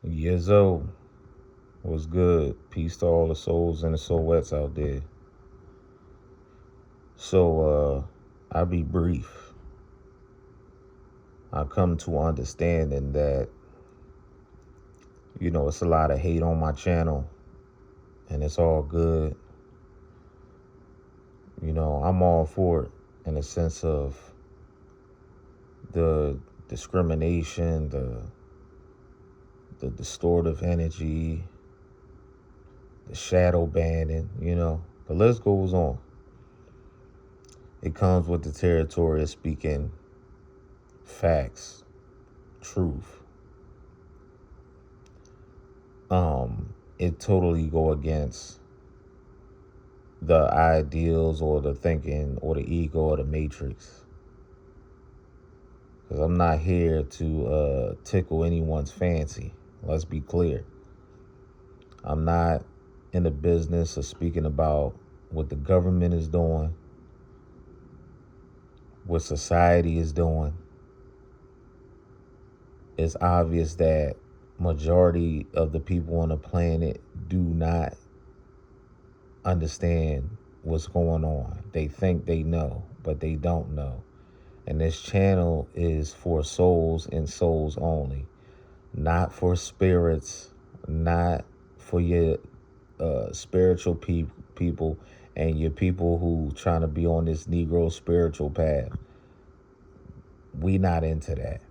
Yizzo was good. Peace to all the souls and the soulettes out there. I'll be brief. I come to understanding that, it's a lot of hate on my channel and it's all good. I'm all for it in the sense of the discrimination, the distortive energy, the shadow banning, the list goes on. It comes with the territory of speaking facts, truth. It totally go against the ideals or the thinking or the ego or the matrix. Because I'm not here to tickle anyone's fancy. Let's be clear. I'm not in the business of speaking about what the government is doing, what society is doing. It's obvious that majority of the people on the planet do not understand what's going on. They think they know, but they don't know. And this channel is for souls and souls only, not for spirits, not for your spiritual people and your people who trying to be on this Negro spiritual path. We not into that.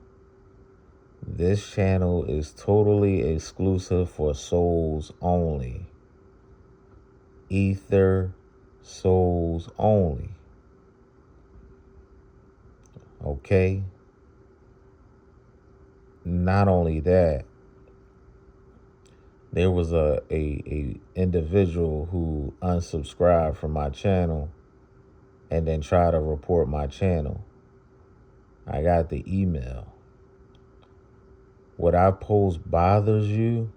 This channel is totally exclusive for souls only. Ether souls only. Okay? Not only that, there was a individual who unsubscribed from my channel and then tried to report my channel. I got the email. What I post bothers you?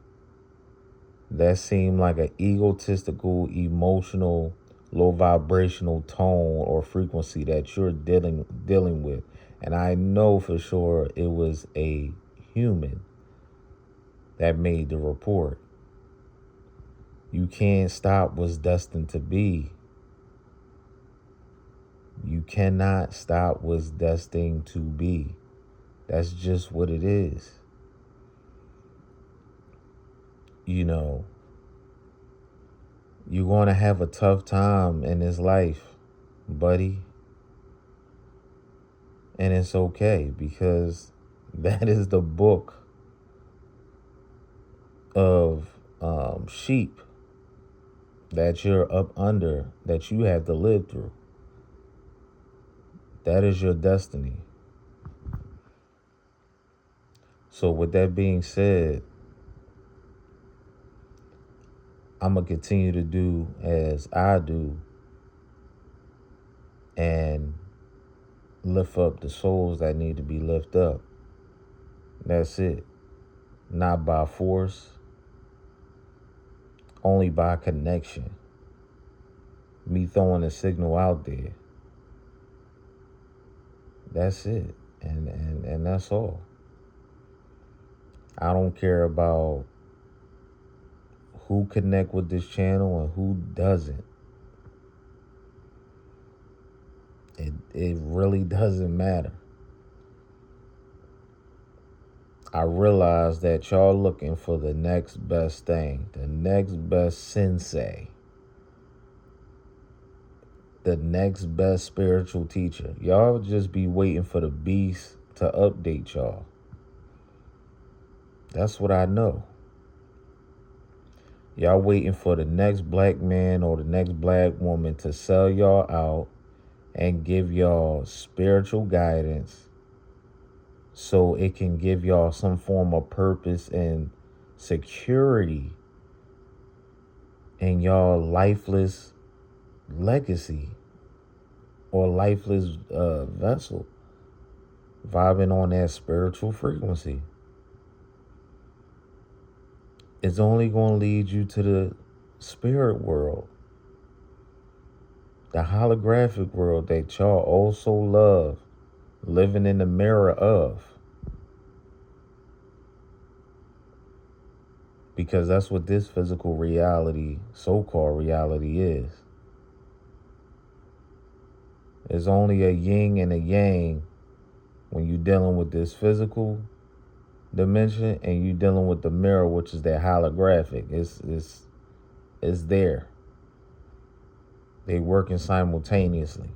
That seemed like an egotistical, emotional, low vibrational tone or frequency that you're dealing with. And I know for sure it was a human that made the report. You can't stop what's destined to be. You cannot stop what's destined to be. That's just what it is. You're going to have a tough time in this life, buddy. And it's okay, because that is the book of sheep that you're up under, that you have to live through. That is your destiny. So with that being said, I'm going to continue to do as I do and lift up the souls that need to be lifted up. That's it. Not by force, only by connection. Me throwing a signal out there. That's it. And that's all. I don't care about who connect with this channel and who doesn't. It really doesn't matter. I realize that y'all looking for the next best thing, the next best sensei, the next best spiritual teacher. Y'all just be waiting for the beast to update y'all. That's what I know. Y'all waiting for the next black man or the next black woman to sell y'all out and give y'all spiritual guidance so it can give y'all some form of purpose and security in y'all lifeless legacy or lifeless vessel, vibing on that spiritual frequency. It's only going to lead you to the spirit world, the holographic world that y'all also love living in the mirror of. because that's what this physical reality, so-called reality, is. It's only a yin and a yang when you're dealing with this physical dimension and you're dealing with the mirror, which is that holographic. It's there. They working simultaneously,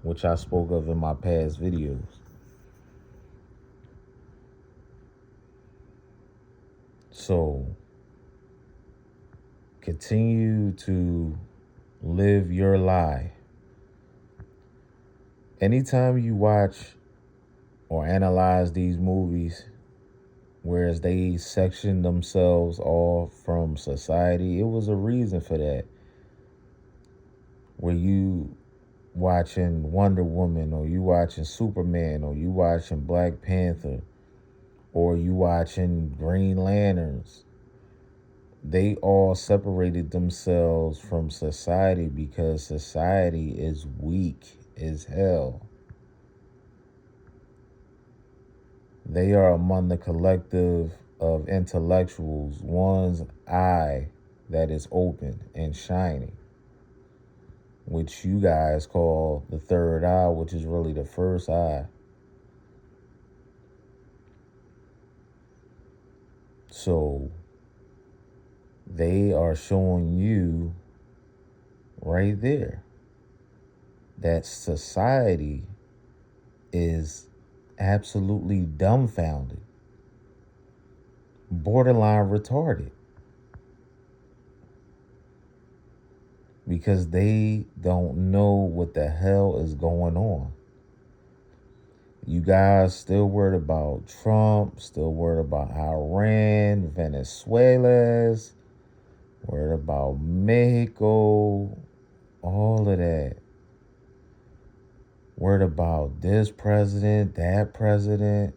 which I spoke of in my past videos. So continue to live your lie. Anytime you watch or analyze these movies, whereas they section themselves off from society, it was a reason for that. Where you watching Wonder Woman, or you watching Superman, or you watching Black Panther, or you watching Green Lanterns, they all separated themselves from society because society is weak as hell. They are among the collective of intellectuals, one's eye that is open and shining, which you guys call the third eye, which is really the first eye. So they are showing you right there that society is absolutely dumbfounded, borderline retarded, because they don't know what the hell is going on. You guys still worried about Trump, still worried about Iran, Venezuela, worried about Mexico, all of that. Worried about this president, that president.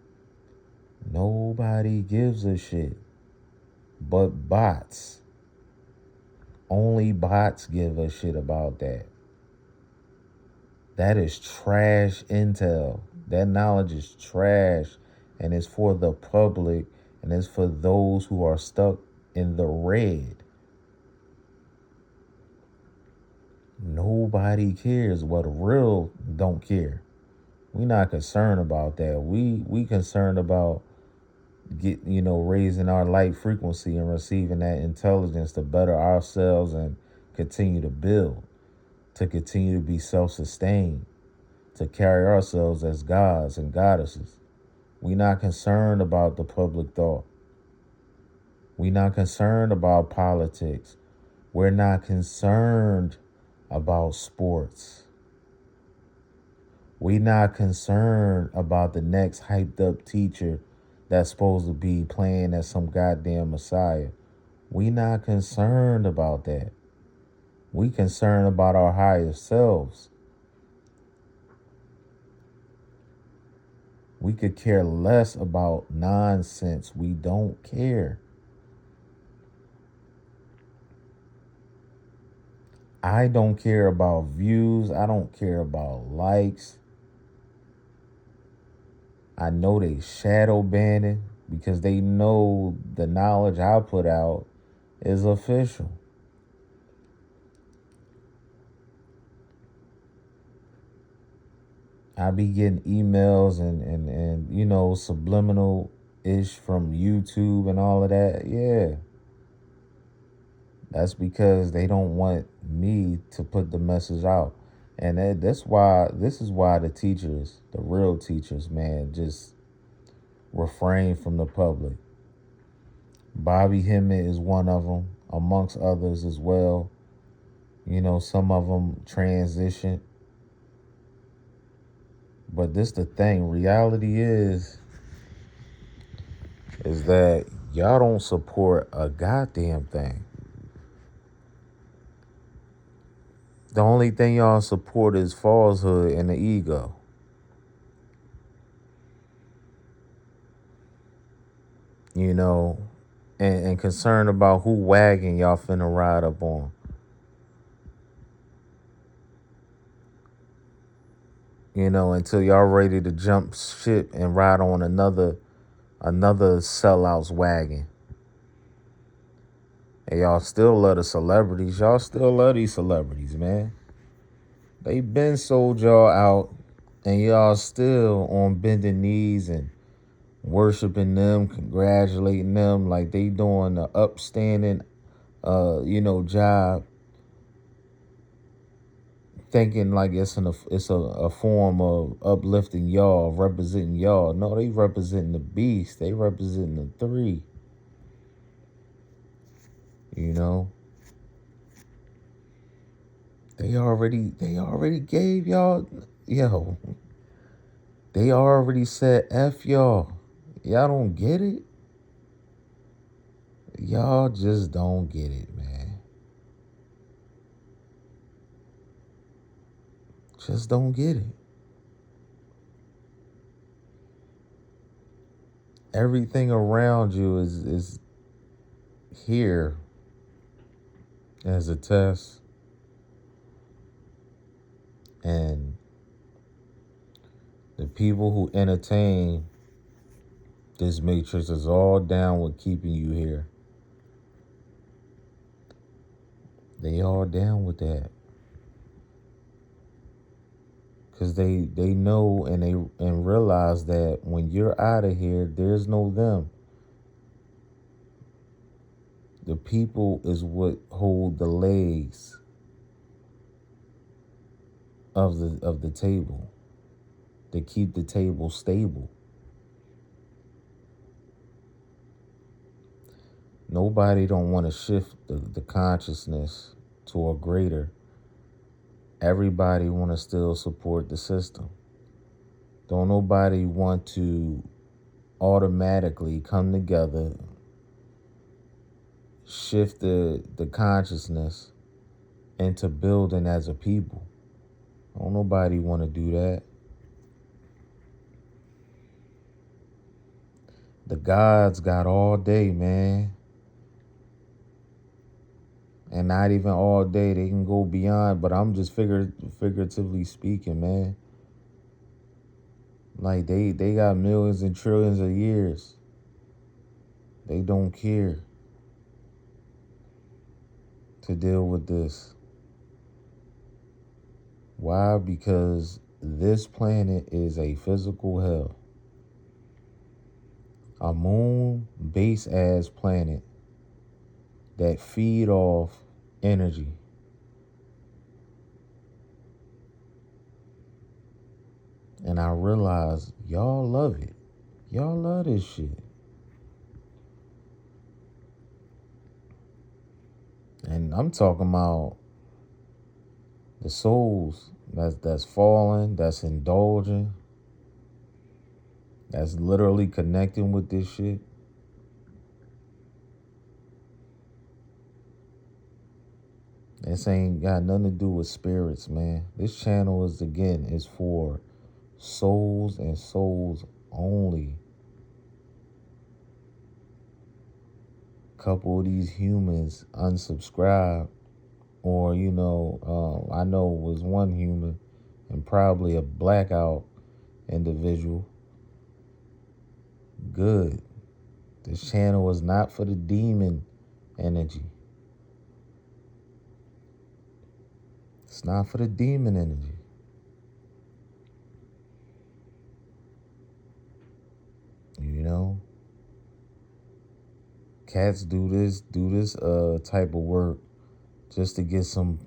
Nobody gives a shit but bots. Only bots give a shit about that. That is trash intel. That knowledge is trash, and it's for the public, and it's for those who are stuck in the red. Nobody cares. What real don't care. We not concerned about that. We concerned about raising our light frequency and receiving that intelligence to better ourselves and continue to build, to continue to be self-sustained, to carry ourselves as gods and goddesses. We not concerned about the public thought. We not concerned about politics. We're not concerned about sports. We not concerned about the next hyped up teacher that's supposed to be playing as some goddamn messiah. We not concerned about that. We concerned about our higher selves. We could care less about nonsense. We don't care. I don't care about views. I don't care about likes. I know they shadow banning because they know the knowledge I put out is official. I be getting emails and subliminal ish from YouTube and all of that. Yeah. That's because they don't want me to put the message out. And this is why the teachers, the real teachers, man, just refrain from the public. Bobby Hemmett is one of them, amongst others as well. Some of them transition. But this the thing. Reality is that y'all don't support a goddamn thing. The only thing y'all support is falsehood and the ego. And concerned about who wagon y'all finna ride up on. Until y'all ready to jump ship and ride on another sellout's wagon. And y'all still love the celebrities. Y'all still love these celebrities, man. They been sold y'all out, and y'all still on bending knees and worshiping them, congratulating them like they doing the upstanding, job, thinking like it's a form of uplifting y'all, representing y'all. No, they representing the beast. They representing the three. You know, they already gave y'all, yo. They already said F y'all. Y'all don't get it. Y'all just don't get it, man. Just don't get it. Everything around you is here as a test. And the people who entertain this matrix is all down with keeping you here. They all down with that. Because they know and realize that when you're out of here, there's no them. The people is what hold the legs of the table. They keep the table stable. Nobody don't want to shift the consciousness to a greater. Everybody want to still support the system. Don't nobody want to automatically come together, shift the consciousness into building as a people. Don't nobody want to do that. The gods got all day, man. And not even all day. They can go beyond, but I'm just figuratively speaking, man. Like they got millions and trillions of years. They don't care to deal with this. Why? Because this planet is a physical hell. A moon-based ass planet that feed off energy. And I realize y'all love it. Y'all love this shit. And I'm talking about the souls that's falling, that's indulging, that's literally connecting with this shit. This ain't got nothing to do with spirits, man. This channel is for souls and souls only. Couple of these humans unsubscribe, or I know it was one human and probably a blackout individual. Good. This channel is not for the demon energy. It's not for the demon energy. You know? Cats do this type of work just to get some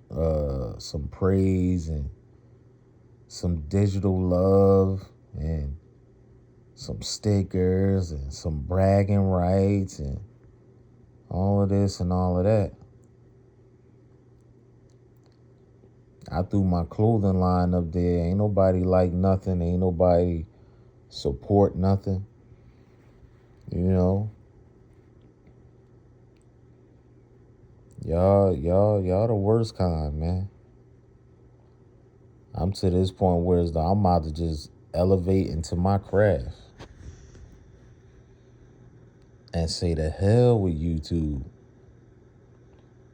praise and some digital love and some stickers and some bragging rights and all of this and all of that. I threw my clothing line up there. Ain't nobody like nothing. Ain't nobody support nothing. You know? Y'all the worst kind, man. I'm to this point where I'm about to just elevate into my craft and say the hell with YouTube.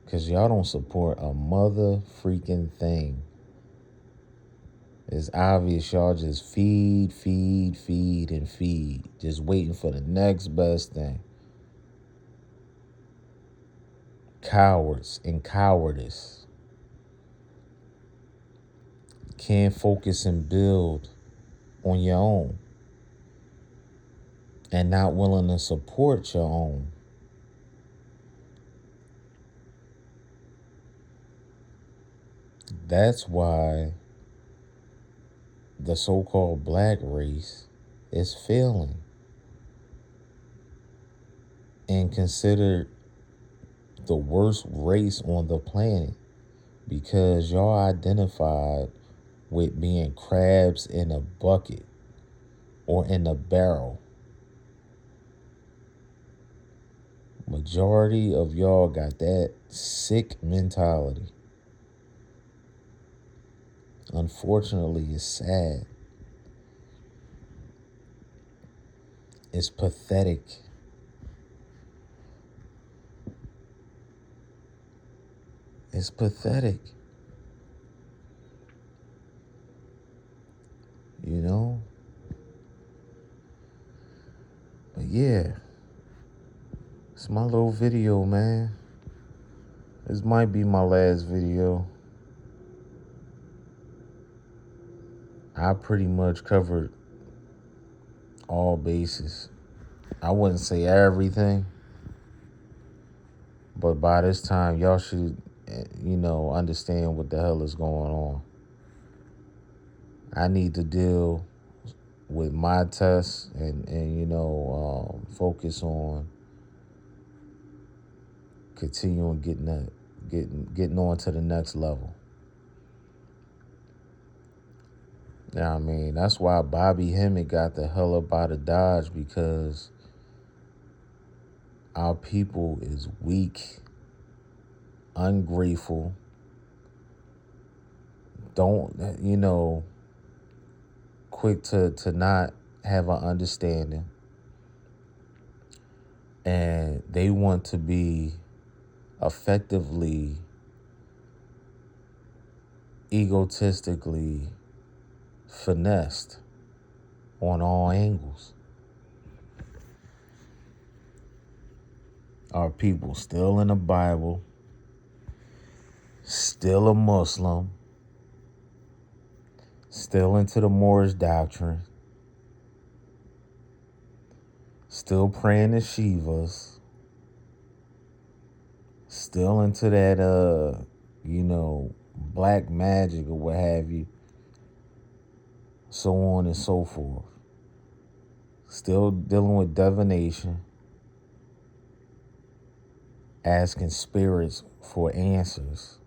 Because y'all don't support a mother freaking thing. It's obvious y'all just feed, and feed. Just waiting for the next best thing. cowards and cowardice. Can't focus and build on your own and not willing to support your own. That's why the so-called black race is failing and considered the worst race on the planet because y'all identified with being crabs in a bucket or in a barrel. Majority of y'all got that sick mentality. Unfortunately, it's sad. It's pathetic. It's pathetic. You know? But yeah, it's my little video, man. This might be my last video. I pretty much covered all bases. I wouldn't say everything, but by this time, y'all should, understand what the hell is going on. I need to deal with my tests and focus on continuing getting on to the next level. Yeah, I mean, that's why Bobby Hemmett got the hell up out of Dodge, because our people is weak, ungrateful, quick to not have an understanding, and they want to be effectively, egotistically finessed on all angles. Our people still in the Bible, still a Muslim, still into the Moorish doctrine, still praying to Shivas, still into that, black magic or what have you, so on and so forth. Still dealing with divination, asking spirits for answers,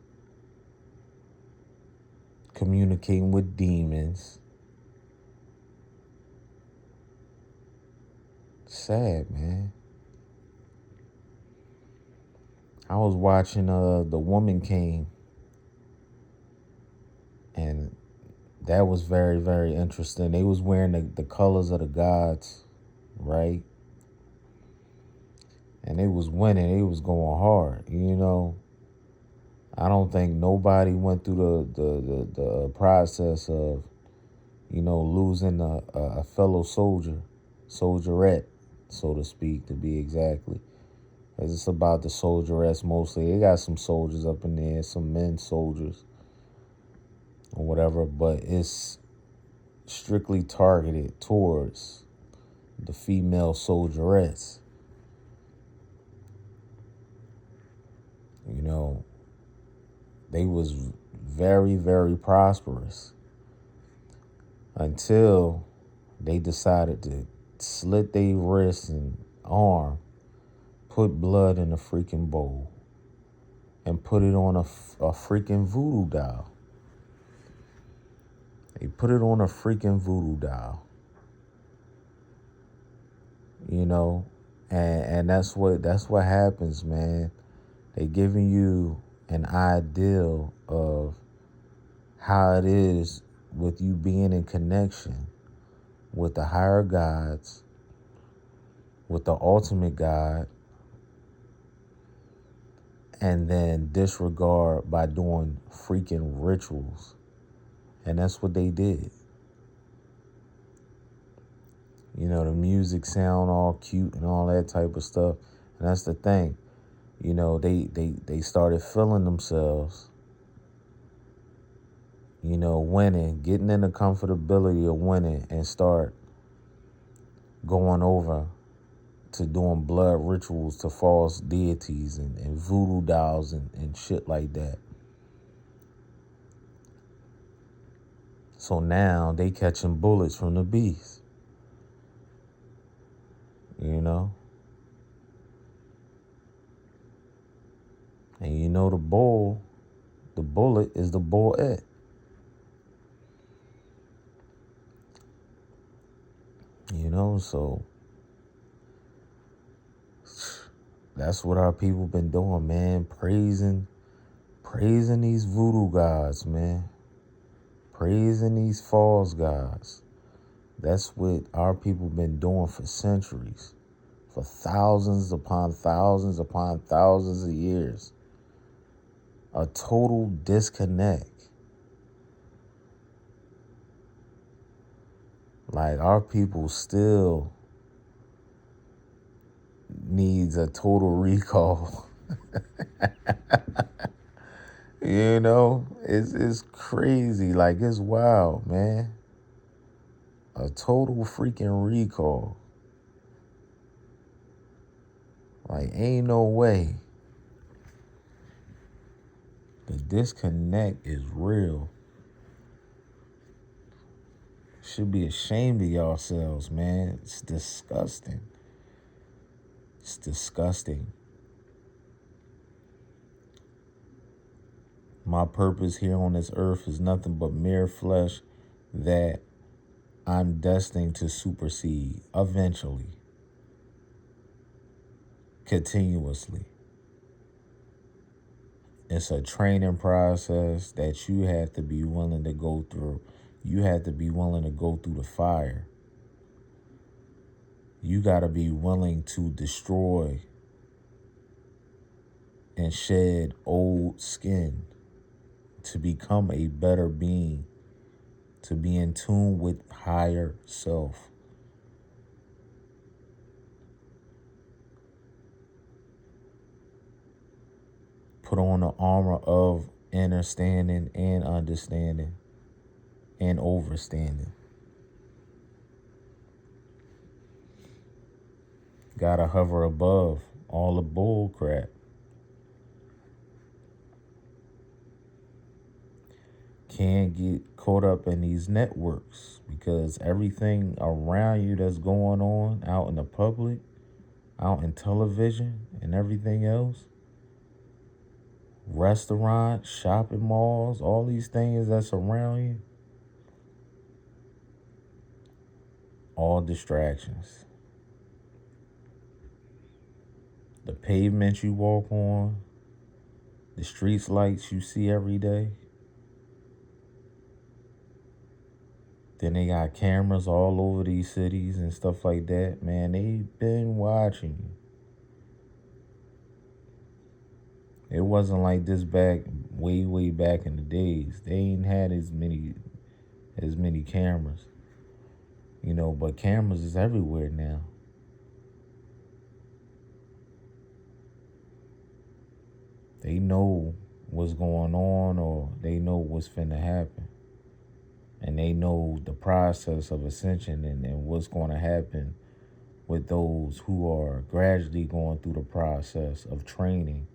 communicating with demons. Sad, man. I was watching The Woman King, and that was very, very interesting. They was wearing the colors of the gods, right? And they was winning. They was going hard, I don't think nobody went through the process of, losing a fellow soldierette, so to speak, to be exactly. Because it's about the soldierettes mostly. They got some soldiers up in there, some men soldiers or whatever, but it's strictly targeted towards the female soldierettes. They was very, very prosperous until they decided to slit their wrist and arm, put blood in a freaking bowl, and put it on a freaking voodoo doll. They put it on a freaking voodoo doll. And that's what happens, man. They giving you an ideal of how it is with you being in connection with the higher gods, with the ultimate God, and then disregard by doing freaking rituals. And that's what they did. The music sound all cute and all that type of stuff. And that's the thing. You know, they started feeling themselves, you know, winning, getting in the comfortability of winning, and start going over to doing blood rituals to false deities and voodoo dolls and shit like that. So now they catching bullets from the beast, you know? And you know the bullet is the bullet. You know, so that's what our people been doing, man. Praising these voodoo gods, man. Praising these false gods. That's what our people been doing for centuries. For thousands upon thousands of years. A total disconnect. Like, our people still needs a total recall. You know, it's crazy. Like, it's wild, man. A total freaking recall. Like, ain't no way. The disconnect is real. Should be ashamed of yourselves, man. It's disgusting. It's disgusting. My purpose here on this earth is nothing but mere flesh that I'm destined to supersede eventually, continuously. It's a training process that you have to be willing to go through. You have to be willing to go through the fire. You got to be willing to destroy and shed old skin to become a better being, to be in tune with higher self. Put on the armor of understanding and understanding and overstanding. Gotta hover above all the bull crap. Can't get caught up in these networks because everything around you that's going on out in the public, out in television and everything else, restaurants, shopping malls, all these things that's around you, all distractions. The pavement you walk on, the street lights you see every day. Then they got cameras all over these cities and stuff like that. Man, they've been watching you. It wasn't like this back way back in the days. They ain't had as many cameras. You know, but cameras is everywhere now. They know what's going on, or they know what's finna happen. And they know the process of ascension and what's going to happen with those who are gradually going through the process of training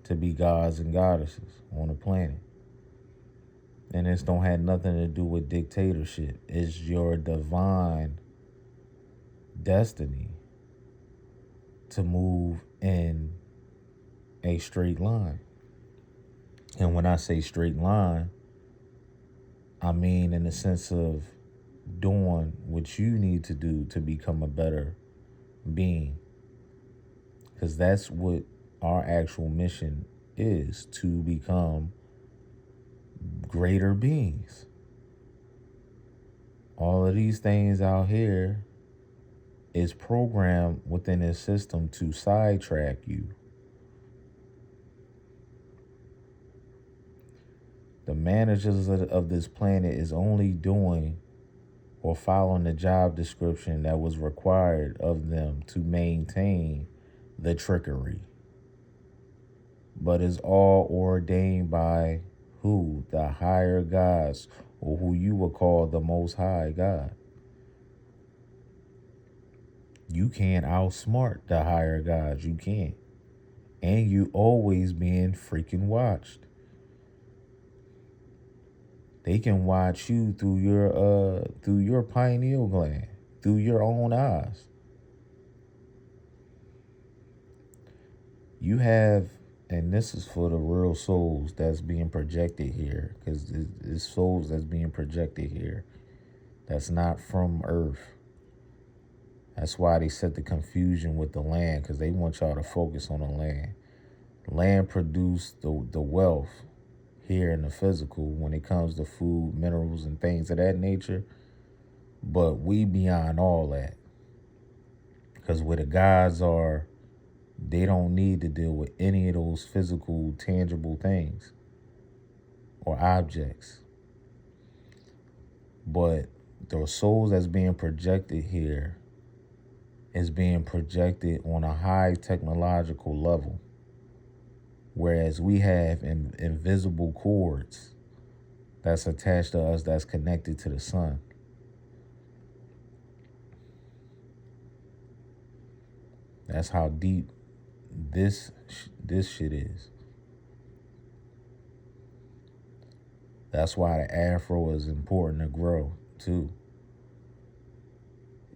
to be gods and goddesses on the planet. And this don't have nothing to do with dictatorship. It's your divine destiny to move in a straight line. And when I say straight line, I mean in the sense of doing what you need to do to become a better being. Because that's what our actual mission is, to become greater beings. All of these things out here is programmed within this system to sidetrack you. The managers of this planet is only doing or following the job description that was required of them to maintain the trickery. but it's all ordained by who? The higher gods, or who you would call the most high God. You can't outsmart the higher gods. You can't. And you always being freaking watched. They can watch you through your pineal gland, through your own eyes. You have, and this is for the real souls that's being projected here, because it's souls that's being projected here. That's not from Earth. That's why they set the confusion with the land, because they want y'all to focus on the land. Land produce the wealth here in the physical when it comes to food, minerals, and things of that nature. But we beyond all that. Because where the gods are, they don't need to deal with any of those physical, tangible things or objects. But the souls that's being projected here is being projected on a high technological level. Whereas we have invisible cords that's attached to us that's connected to the sun. That's how deep this shit is. That's why the afro is important to grow too.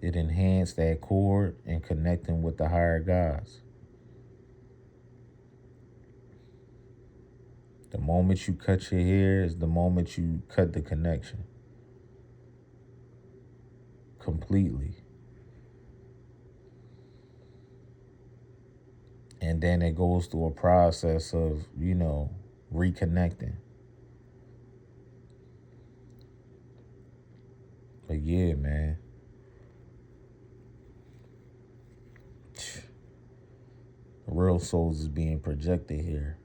It enhanced that cord and connecting with the higher gods. The moment you cut your hair is the moment you cut the connection completely. And then it goes through a process of, reconnecting. But yeah, man. The real souls is being projected here.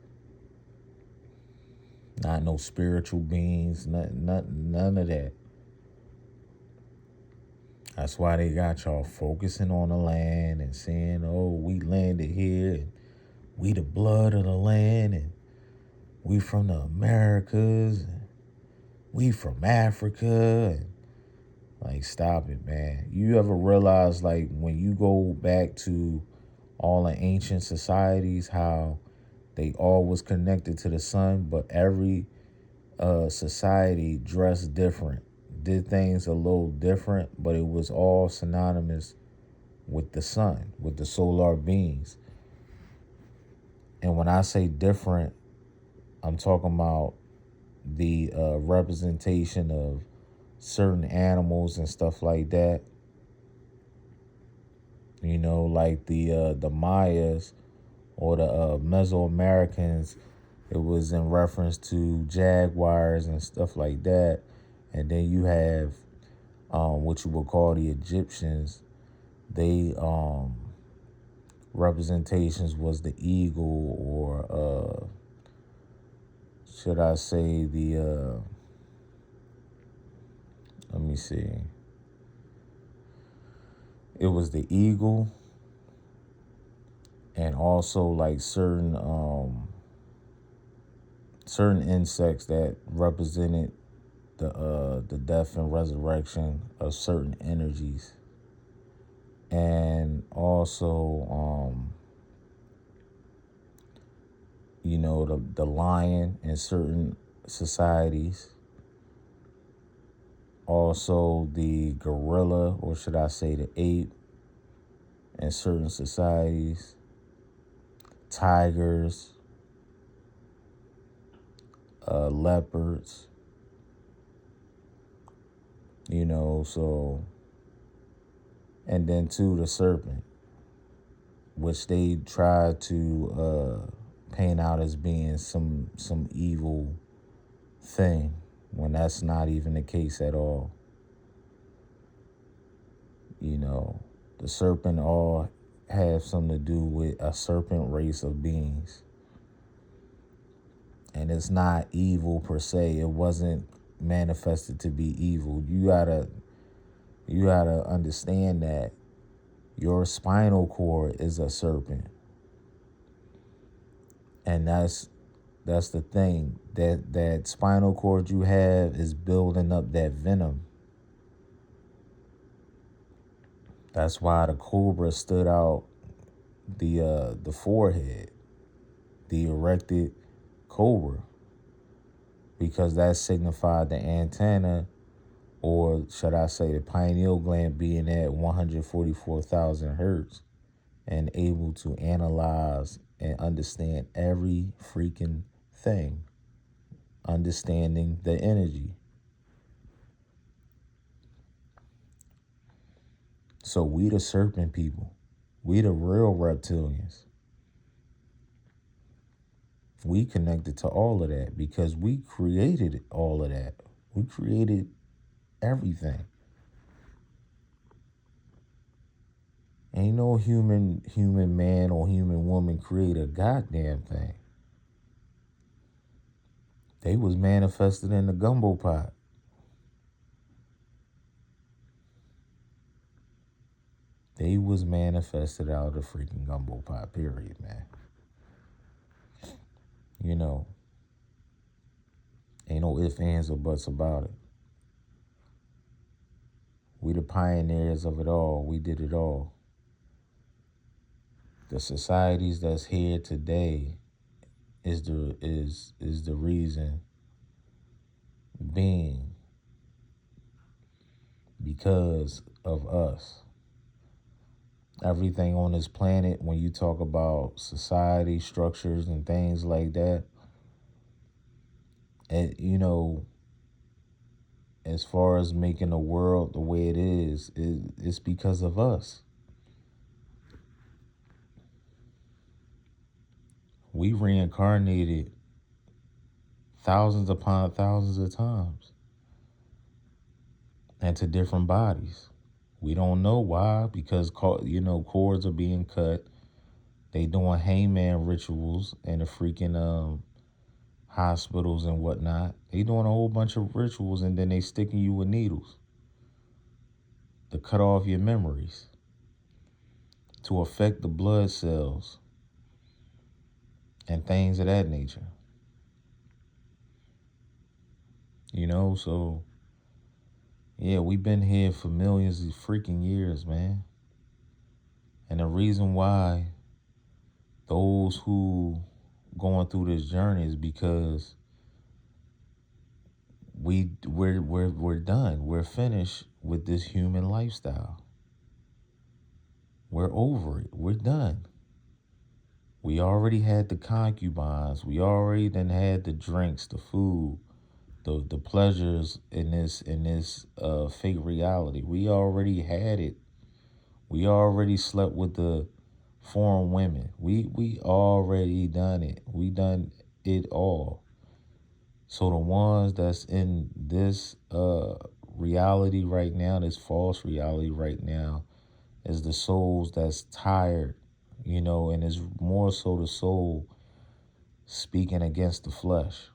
Not no spiritual beings, none of that. That's why they got y'all focusing on the land and saying, oh, we landed here and we the blood of the land and we from the Americas and we from Africa. And like, stop it, man. You ever realize, like, when you go back to all the ancient societies, how they all was connected to the sun, but every society dressed different, did things a little different, but it was all synonymous with the sun, with the solar beings. And when I say different, I'm talking about the representation of certain animals and stuff like that. Like the Mayas or the Mesoamericans, it was in reference to jaguars and stuff like that. And then you have what you would call the Egyptians. They representations was the eagle, or should I say let me see. It was the eagle, and also like certain insects that represented the death and resurrection of certain energies. And also the lion in certain societies. Also the gorilla, or should I say the ape, in certain societies. Tigers, leopards, so, and then too the serpent, which they try to paint out as being some evil thing, when that's not even the case at all. The serpent all have something to do with a serpent race of beings. And it's not evil per se. It wasn't manifested to be evil. You gotta understand that your spinal cord is a serpent. And that's the thing. That spinal cord you have is building up that venom. That's why the cobra stood out the forehead, the erected cobra, because that signified the antenna, or should I say the pineal gland, being at 144,000 hertz and able to analyze and understand every freaking thing, understanding the energy. So we the serpent people, we the real reptilians. We connected to all of that because we created all of that. We created everything. Ain't no human man or human woman create a goddamn thing. They was manifested in the gumbo pot. They was manifested out of the freaking gumbo pot, period, man. You know, ain't no ifs, ands, or buts about it. We the pioneers of it all. We did it all. The societies that's here today is the reason being because of us. Everything on this planet, when you talk about society, structures, and things like that, and as far as making the world the way it is, it's because of us. We reincarnated thousands upon thousands of times into different bodies. We don't know why, because cords are being cut. They doing hangman rituals in the freaking hospitals and whatnot. They doing a whole bunch of rituals, and then they sticking you with needles to cut off your memories, to affect the blood cells and things of that nature. So yeah, we've been here for millions of freaking years, man. And the reason why those who going through this journey is because we're done. We're finished with this human lifestyle. We're over it. We're done. We already had the concubines. We already then had the drinks, the food, the pleasures in this fake reality. We already had it. We already slept with the foreign women. We already done it. We done it all. So the ones that's in this reality right now, this false reality right now, is the souls that's tired, and it's more so the soul speaking against the flesh,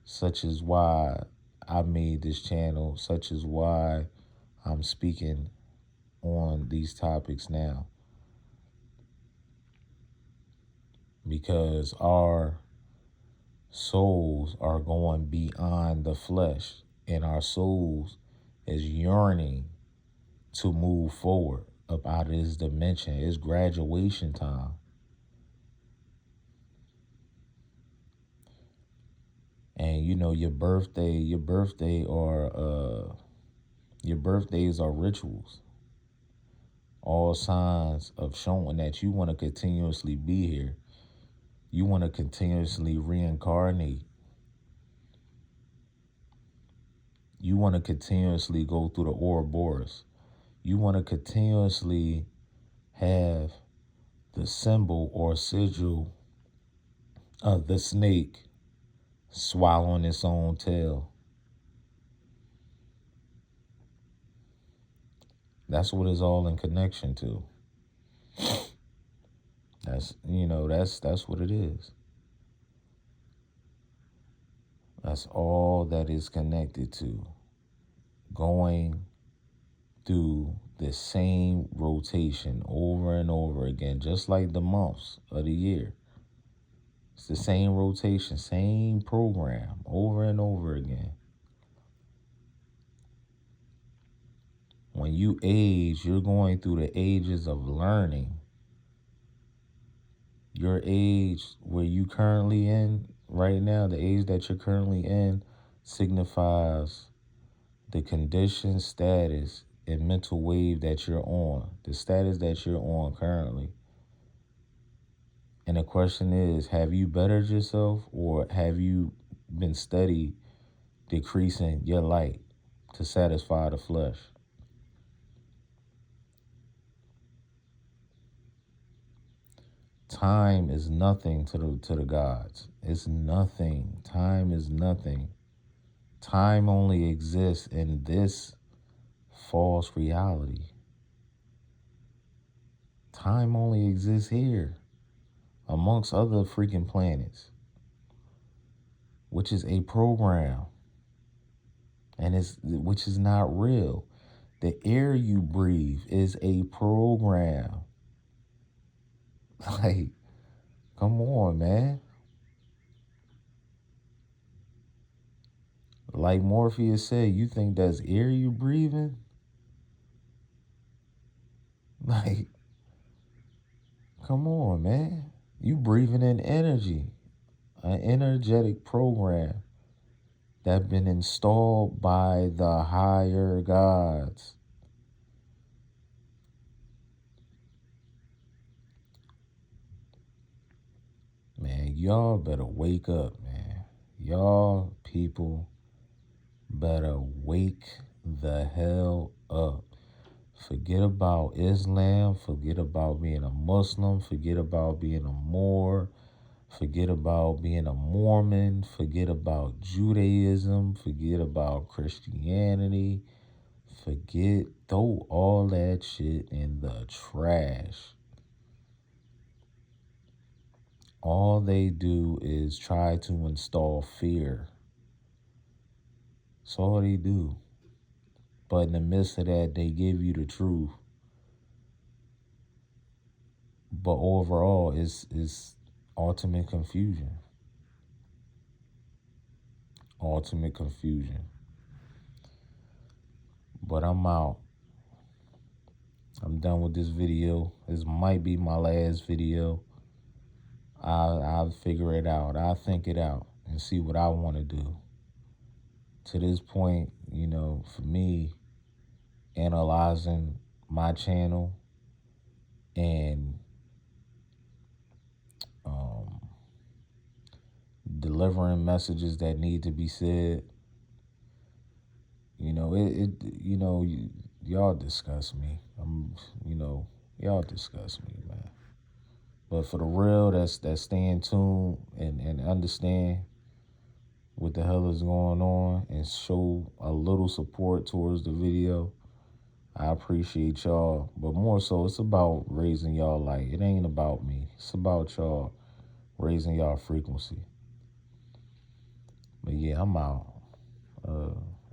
such as why I made this channel, such as why I'm speaking on these topics now. Because our souls are going beyond the flesh, and our souls is yearning to move forward up out of this dimension. It's graduation time. And your birthdays are rituals. All signs of showing that you want to continuously be here. You want to continuously reincarnate. You want to continuously go through the Ouroboros. You want to continuously have the symbol or sigil of the snake swallowing its own tail. That's what it's all in connection to. That's what it is. That's all that is connected to. Going through the same rotation over and over again, just like the months of the year. It's the same rotation, same program over and over again. When you age, you're going through the ages of learning. Your age where you currently in right now, the age that you're currently in signifies the condition, status, and mental wave that you're on, the status that you're on currently. And the question is, have you bettered yourself, or have you been steady decreasing your light to satisfy the flesh? Time is nothing to the gods. It's nothing. Time is nothing. Time only exists in this false reality. Time only exists here, amongst other freaking planets, which is a program, and which is not real. The air you breathe is a program. Like, come on, man. Like Morpheus said, you think that's air you breathing? Like, come on, man. You breathing in energy, an energetic program that been installed by the higher gods. Man, y'all better wake up, man. Y'all people better wake the hell up. Forget about Islam. Forget about being a Muslim. Forget about being a Moor. Forget about being a Mormon. Forget about Judaism. Forget about Christianity. Throw all that shit in the trash. All they do is try to install fear. That's all they do. But in the midst of that, they give you the truth. But overall, it's ultimate confusion. Ultimate confusion. But I'm out. I'm done with this video. This might be my last video. I'll figure it out. I'll think it out and see what I want to do. To this point, for me, analyzing my channel and delivering messages that need to be said, y'all disgust me. Y'all disgust me, man. But for the real, that's staying tuned and understand what the hell is going on and show a little support towards the video. I appreciate y'all. But more so, it's about raising y'all light. It ain't about me. It's about y'all raising y'all frequency. But yeah, I'm out.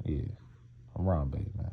Yeah, I'm Ron, baby, man.